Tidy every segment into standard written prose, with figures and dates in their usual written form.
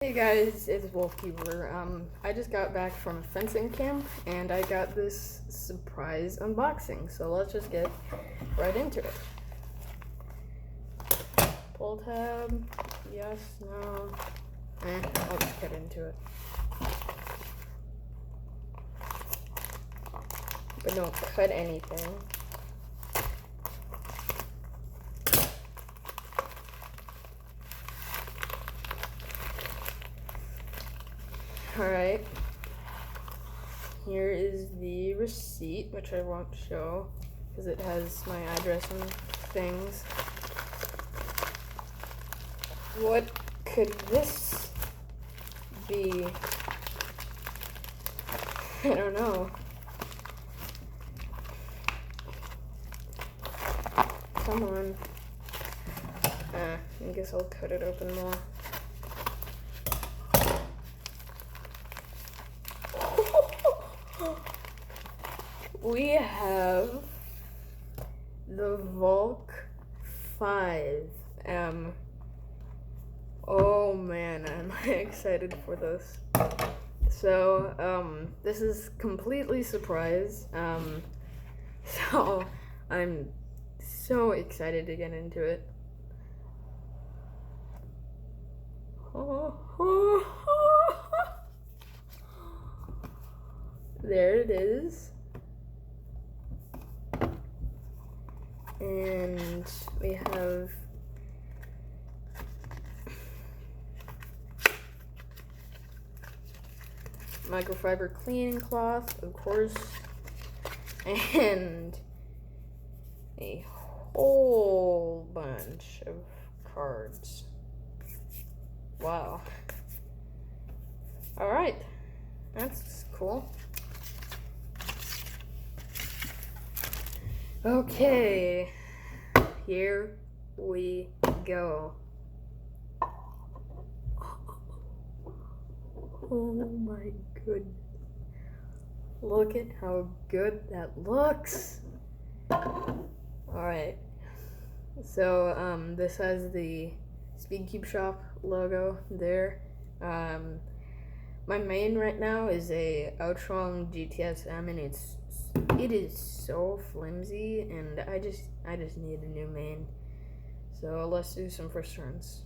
Hey guys, it's Valk. I just got back from fencing camp and I got this surprise unboxing, so let's just get right into it. Pull tab, yes, no, I'll just get into it. But don't cut anything. Alright, here is the receipt, which I won't show because it has my address and things. What could this be? I don't know. Come on. I guess I'll cut it open more. We have the Valk 5M. Oh man, am I excited for this. So, this is completely surprise. So I'm so excited to get into it. There it is. And we have microfiber cleaning cloth, of course, and a whole bunch of cards. Wow. Alright, that's cool. Okay, here we go. Oh my goodness. Look at how good that looks. Alright, so this has the Speedcube Shop logo there. My main right now is a Outrong GTSM, and it is so flimsy, and I just need a new main. So let's do some first turns.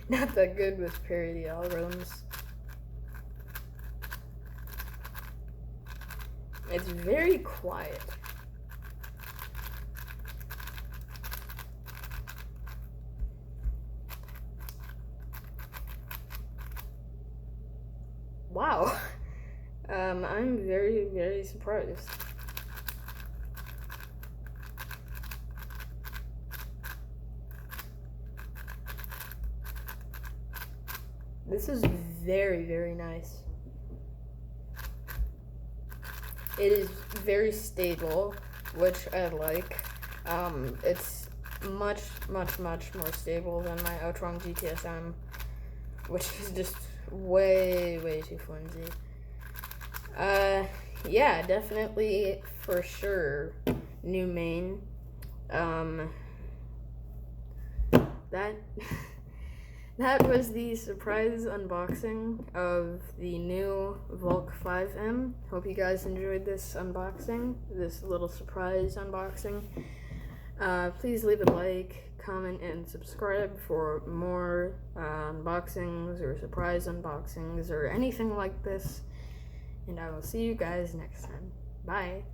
Not that good with parity algorithms. It's very quiet. Wow. I'm very, very surprised. This is very, very nice. It is very stable, which I like. It's much more stable than my Outrong GTSM, which is just way too flimsy. Yeah, definitely for sure. New main. That was the surprise unboxing of the new Valk 5M. Hope you guys enjoyed this unboxing, this little surprise unboxing. Please leave a like, comment, and subscribe for more unboxings or surprise unboxings or anything like this. And I will see you guys next time. Bye.